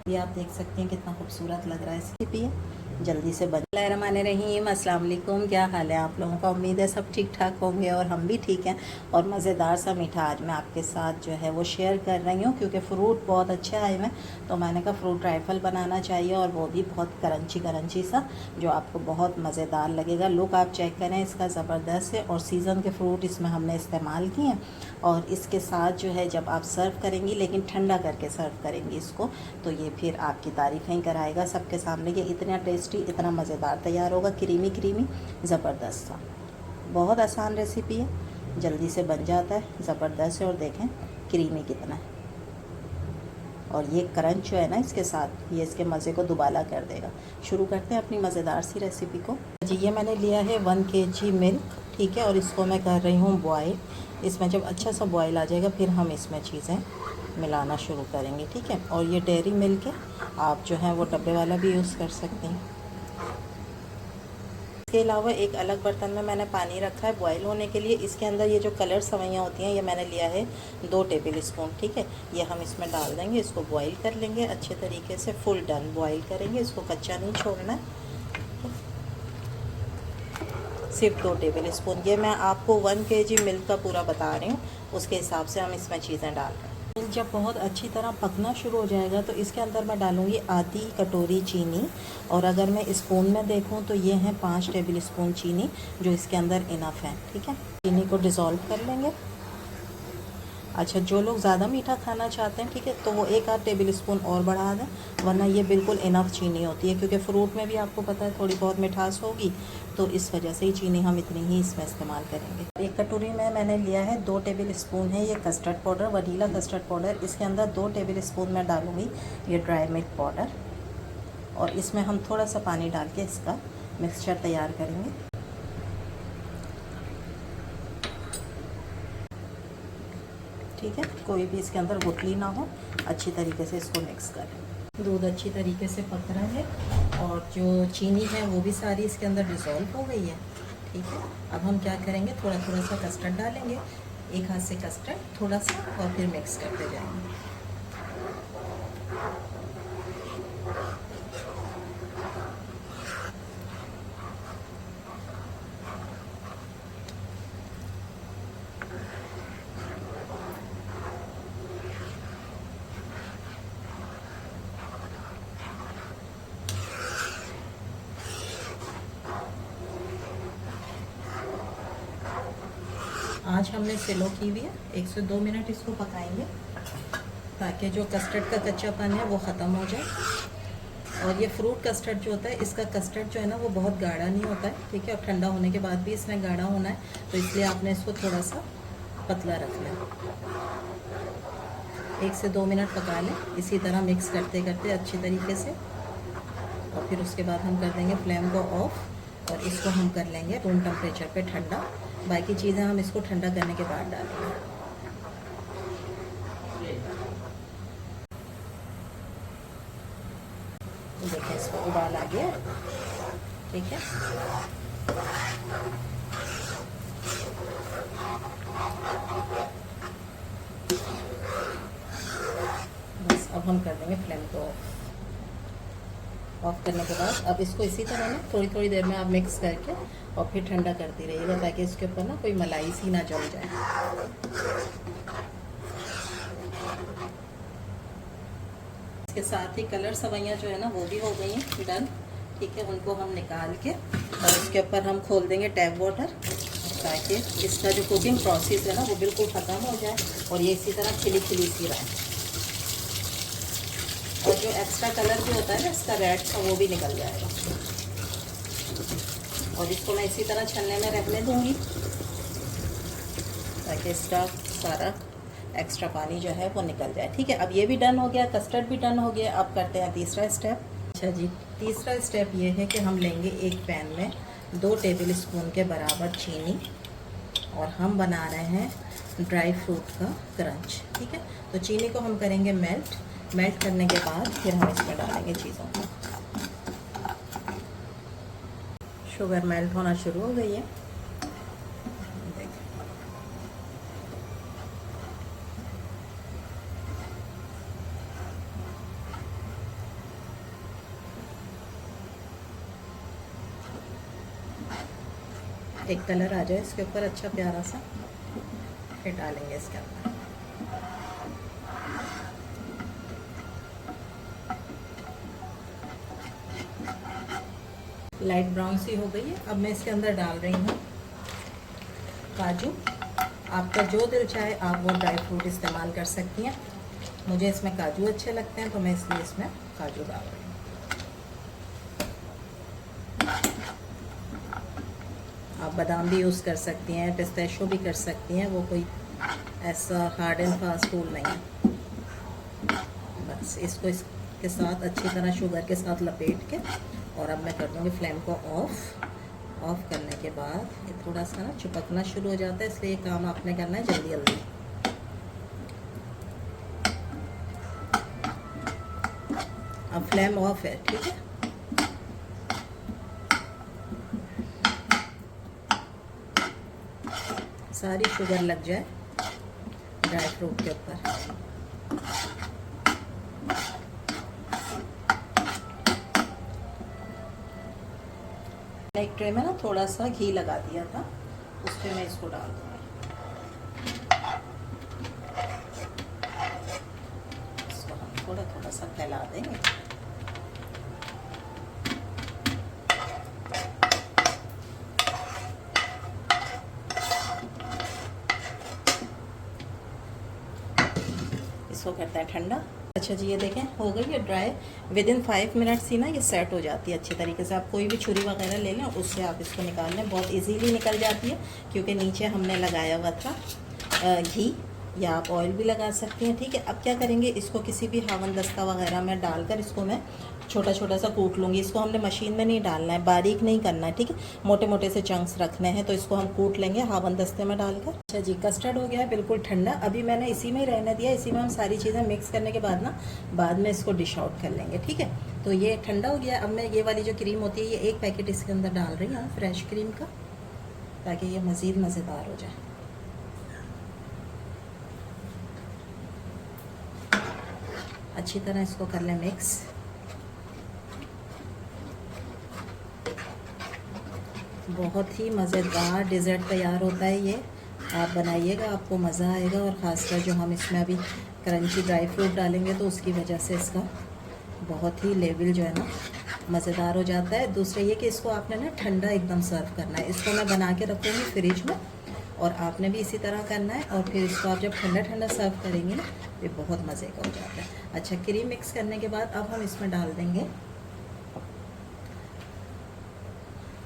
ये आप देख सकते हैं कितना खूबसूरत लग रहा है। रेसिपी है, जल्दी से बन। बिस्मिल्लाहिर्रहमानिर्रहीम, अस्सलाम वालेकुम। क्या हाल है आप लोगों का? उम्मीद है सब ठीक ठाक होंगे और हम भी ठीक हैं। और मज़ेदार सा मीठा आज मैं आपके साथ जो है वो शेयर कर रही हूँ, क्योंकि फ़्रूट बहुत अच्छे आए हुए हैं। तो मैंने कहा फ़्रूट राइफ़ल बनाना चाहिए, और वो भी बहुत करंची करंची सा, जो आपको बहुत मज़ेदार लगेगा। लुक आप चेक करें, इसका ज़बरदस्त है। और सीज़न के फ़्रूट इसमें हमने इस्तेमाल किए हैं। और इसके साथ जो है जब आप सर्व करेंगी, लेकिन ठंडा करके सर्व करेंगी इसको, तो ये फिर आपकी तारीफ़ें ही कराएगा सबके सामने। ये इतना टेस्टी, इतना मज़ेदार तैयार होगा, क्रीमी क्रीमी ज़बरदस्त सा। बहुत आसान रेसिपी है, जल्दी से बन जाता है, ज़बरदस्त है। और देखें क्रीमी कितना है, और ये क्रंच जो है ना इसके साथ, ये इसके मज़े को दुबाला कर देगा। शुरू करते हैं अपनी मज़ेदार सी रेसिपी को जी। ये मैंने लिया है 1 kg मिल्क, ठीक है। और इसको मैं कर रही हूँ बॉयल। इसमें जब अच्छा सा बॉयल आ जाएगा, फिर हम इसमें चीज़ें मिलाना शुरू करेंगे, ठीक है। और ये डेयरी मिल्क है, आप जो है वो डब्बे वाला भी यूज़ कर सकते हैं। इसके अलावा एक अलग बर्तन में मैंने पानी रखा है बॉईल होने के लिए। इसके अंदर ये जो कलर सवैयाँ होती हैं, ये मैंने लिया है 2 टेबल स्पून, ठीक है। ये हम इसमें डाल देंगे, इसको बॉईल कर लेंगे अच्छे तरीके से। फुल डन बॉईल करेंगे, इसको कच्चा नहीं छोड़ना है। सिर्फ 2 टेबल स्पून, ये मैं आपको 1 kg मिल्क का पूरा बता रही हूँ, उसके हिसाब से हम इसमें चीज़ें डाल रहे हैं। मिल्क जब बहुत अच्छी तरह पकना शुरू हो जाएगा, तो इसके अंदर मैं डालूँगी आधी कटोरी चीनी। और अगर मैं स्पून में देखूँ तो ये है 5 टेबल स्पून चीनी, जो इसके अंदर इनफ है, ठीक है। चीनी को डिज़ोल्व कर लेंगे। अच्छा, जो लोग ज़्यादा मीठा खाना चाहते हैं, ठीक है, तो वो 1 आध टेबल स्पून और बढ़ा दें, वरना ये बिल्कुल इनफ चीनी होती है, क्योंकि फ़्रूट में भी आपको पता है थोड़ी बहुत मिठास होगी, तो इस वजह से ही चीनी हम इतनी ही इसमें इस्तेमाल करेंगे। 1 कटोरी में मैंने लिया है 2 टेबल स्पून है ये custard powder, vanilla custard powder. इसके अंदर 2 टेबल स्पून मैं डालूँगी ये ड्राई मिल्क पाउडर, और इसमें हम थोड़ा सा पानी डाल के इसका मिक्सचर तैयार करेंगे, ठीक है। कोई भी इसके अंदर गुठली ना हो, अच्छी तरीके से इसको मिक्स करें। दूध अच्छी तरीके से पक रहा है, और जो चीनी है वो भी सारी इसके अंदर डिज़ोल्व हो गई है, ठीक है। अब हम क्या करेंगे, थोड़ा थोड़ा सा कस्टर्ड डालेंगे, एक हाथ से कस्टर्ड थोड़ा सा, और फिर मिक्स करते जाएंगे। आज हमने स्लो की हुई है, 1 से 2 मिनट इसको पकाएंगे, ताकि जो कस्टर्ड का कच्चापन है वो ख़त्म हो जाए। और ये फ्रूट कस्टर्ड जो होता है, इसका कस्टर्ड जो है ना वो बहुत गाढ़ा नहीं होता है, ठीक है। और ठंडा होने के बाद भी इसमें गाढ़ा होना है, तो इसलिए आपने इसको थोड़ा सा पतला रखना है। 1 से 2 मिनट पका लें, इसी तरह मिक्स करते करते अच्छी तरीके से। और फिर उसके बाद हम कर देंगे फ्लेम को ऑफ, और इसको हम कर लेंगे रूम टेम्परेचर पे ठंडा। बाकी चीज़ें हम इसको ठंडा करने के बाद डालेंगे। देखिए इसको उबाल आ गया, ठीक है। बस अब हम कर देंगे फ्लेम को ऑफ। ऑफ करने के बाद अब इसको इसी तरह ना थोड़ी थोड़ी देर में आप मिक्स करके और फिर ठंडा करती रहिएगा, ताकि इसके ऊपर ना कोई मलाई सी ना जम जाए। इसके साथ ही कलर सवैयाँ जो है ना वो भी हो गई हैं डन, ठीक है। उनको हम निकाल के, और इसके ऊपर हम खोल देंगे टैप वाटर, ताकि इसका जो कुकिंग प्रोसेस है ना वो बिल्कुल ख़त्म हो जाए, और ये इसी तरह खिली खिली सी रहे। और जो एक्स्ट्रा कलर भी होता है ना इसका रेड का, वो भी निकल जाएगा। और इसको मैं इसी तरह छन्ने में रखने दूँगी, ताकि इसका सारा एक्स्ट्रा पानी जो है वो निकल जाए, ठीक है। अब ये भी डन हो गया, कस्टर्ड भी डन हो गया। अब करते हैं तीसरा स्टेप। अच्छा जी, तीसरा स्टेप ये है कि हम लेंगे एक पैन में 2 टेबल स्पून के बराबर चीनी, और हम बना रहे हैं ड्राई फ्रूट का क्रंच, ठीक है। तो चीनी को हम करेंगे मेल्ट। मेल्ट करने के बाद फिर हम इसमें डालेंगे चीज़ों को। शुगर मेल्ट होना शुरू हो गई है, एक कलर आ जाए इसके ऊपर अच्छा प्यारा सा, फिर डालेंगे इसके अंदर। लाइट ब्राउन सी हो गई है। अब मैं इसके अंदर डाल रही हूँ काजू। आपका जो दिल चाहे आप वो ड्राई फ्रूट इस्तेमाल कर सकती हैं। मुझे इसमें काजू अच्छे लगते हैं तो मैं इसलिए इसमें काजू डाल रही हूँ। आप बादाम भी यूज़ कर सकती हैं, पिस्ताशियो भी कर सकती हैं, वो कोई ऐसा हार्ड एंड फास्ट रूल नहीं है। बस इसको इसके साथ अच्छी तरह शुगर के साथ लपेट के, और अब मैं कर दूँगी फ्लेम को ऑफ। ऑफ करने के बाद ये थोड़ा सा ना चिपकना शुरू हो जाता है, इसलिए ये काम आपने करना है जल्दी जल्दी। अब फ्लेम ऑफ है, ठीक है। सारी शुगर लग जाए ड्राई फ्रूट के ऊपर। एक ट्रे में ना थोड़ा सा घी लगा दिया था, उस पे मैं इसको डाल दूँगी। इसको हम थोड़ा थोड़ा सा फैला देंगे। इसको करते हैं ठंडा। अच्छा जी, ये देखें हो गई है ड्राई। विद इन 5 मिनट्स ही ना ये सेट हो जाती है अच्छी तरीके से। आप कोई भी छुरी वगैरह ले लें, उससे आप इसको निकाल लें, बहुत इजीली निकल जाती है, क्योंकि नीचे हमने लगाया हुआ था घी, या आप ऑयल भी लगा सकती हैं। ठीक है, अब क्या करेंगे, इसको किसी भी हावन दस्ता वगैरह में डालकर इसको मैं छोटा छोटा सा कूट लूँगी। इसको हमने मशीन में नहीं डालना है, बारीक नहीं करना है, ठीक है, मोटे मोटे से चंक्स रखने हैं। तो इसको हम कूट लेंगे हावन दस्ते में डालकर। अच्छा जी, कस्टर्ड हो गया है बिल्कुल ठंडा। अभी मैंने इसी में ही रहने दिया। इसी में हम सारी चीज़ें मिक्स करने के बाद ना बाद में इसको डिश आउट कर लेंगे, ठीक है। तो ये ठंडा हो गया। अब मैं ये वाली जो क्रीम होती है, ये 1 पैकेट इसके अंदर डाल रही हूँ फ्रेश क्रीम का, ताकि ये मज़ीद मज़ेदार हो जाए। अच्छी तरह इसको कर लें मिक्स। बहुत ही मज़ेदार डिज़र्ट तैयार होता है ये। आप बनाइएगा, आपको मज़ा आएगा। और ख़ासकर जो हम इसमें अभी क्रंची ड्राई फ्रूट डालेंगे तो उसकी वजह से इसका बहुत ही लेवल जो है ना मज़ेदार हो जाता है। दूसरा ये कि इसको आपने ना ठंडा एकदम सर्व करना है। इसको मैं बना के रखूँगी फ्रिज में, और आपने भी इसी तरह करना है। और फिर इसको आप जब ठंडा ठंडा सर्व करेंगे ना, ये बहुत मज़े का हो जाता है। अच्छा, क्रीम मिक्स करने के बाद अब हम इसमें डाल देंगे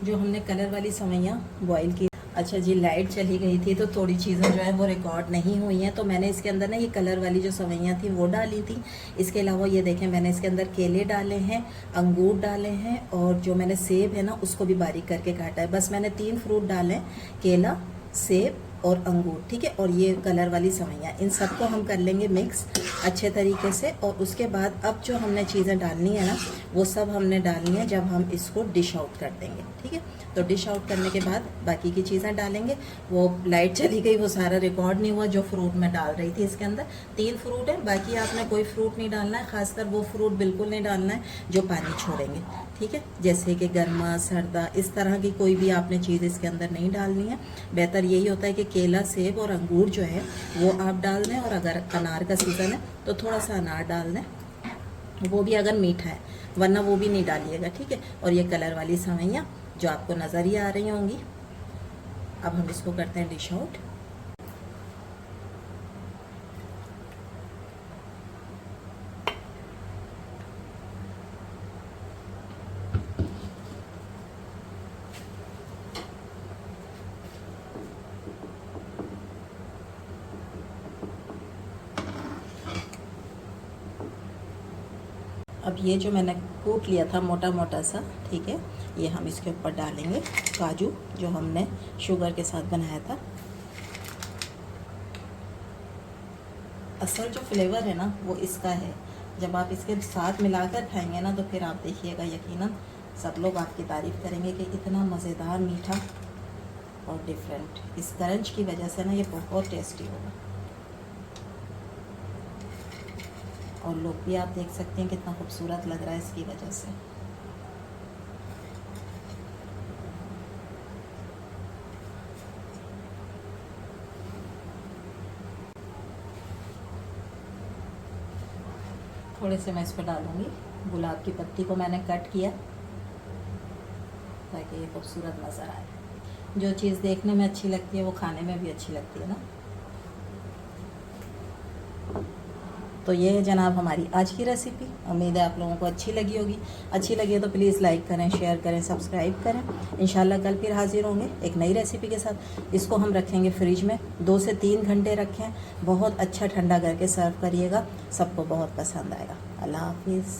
जो हमने कलर वाली सेवइयाँ बॉईल की। अच्छा जी, लाइट चली गई थी तो थोड़ी चीज़ें जो है वो रिकॉर्ड नहीं हुई हैं, तो मैंने इसके अंदर ना ये कलर वाली जो सेवइयाँ थी वो डाली थी। इसके अलावा ये देखें, मैंने इसके अंदर केले डाले हैं, अंगूर डाले हैं, और जो मैंने सेब है ना उसको भी बारीक करके काटा है। बस मैंने 3 फ्रूट डाले हैं, केला, सेब और अंगूर, ठीक है। और ये कलर वाली सेवइयाँ, इन सबको हम कर लेंगे मिक्स अच्छे तरीके से। और उसके बाद अब जो हमने चीज़ें डालनी है ना, वो सब हमने डालनी है जब हम इसको डिश आउट कर देंगे, ठीक है। तो डिश आउट करने के बाद बाकी की चीज़ें डालेंगे। वो लाइट चली गई, वो सारा रिकॉर्ड नहीं हुआ जो फ्रूट मैं डाल रही थी। इसके अंदर 3 फ्रूट है, बाकी आपने कोई फ्रूट नहीं डालना है। खासकर वो फ्रूट बिल्कुल नहीं डालना है जो पानी छोड़ेंगे, ठीक है, जैसे कि गर्मा सर्दा, इस तरह की कोई भी आपने चीज़ इसके अंदर नहीं डालनी है। बेहतर यही होता है कि केला, सेब और अंगूर जो है वो आप डाल दें, और अगर अनार का सीज़न है तो थोड़ा सा अनार डाल दें, वो भी अगर मीठा है, वरना वो भी नहीं डालिएगा, ठीक है। और ये कलर वाली सेवइयाँ जो आपको नज़र ही आ रही होंगी। अब हम इसको करते हैं डिश आउट। अब ये जो मैंने कूट लिया था मोटा मोटा सा, ठीक है, ये हम इसके ऊपर डालेंगे काजू जो हमने शुगर के साथ बनाया था। असल जो फ्लेवर है ना वो इसका है। जब आप इसके साथ मिलाकर खाएंगे ना, तो फिर आप देखिएगा यकीनन सब लोग आपकी तारीफ़ करेंगे कि इतना मज़ेदार, मीठा और डिफरेंट। इस क्रंच की वजह से ना ये बहुत टेस्टी होगा। और लुक भी आप देख सकते हैं कितना खूबसूरत लग रहा है इसकी वजह से। थोड़े से मैं इस पर डालूँगी गुलाब की पत्ती को मैंने कट किया ताकि ये खूबसूरत नज़र आए। जो चीज़ देखने में अच्छी लगती है वो खाने में भी अच्छी लगती है ना। तो ये है जनाब हमारी आज की रेसिपी। उम्मीद है आप लोगों को अच्छी लगी होगी। अच्छी लगी है तो प्लीज़ लाइक करें, शेयर करें, सब्सक्राइब करें। इंशाल्लाह कल फिर हाजिर होंगे एक नई रेसिपी के साथ। इसको हम रखेंगे फ्रिज में 2 से 3 घंटे रखें। बहुत अच्छा ठंडा करके सर्व करिएगा, सबको बहुत पसंद आएगा। अल्लाह हाफिज़।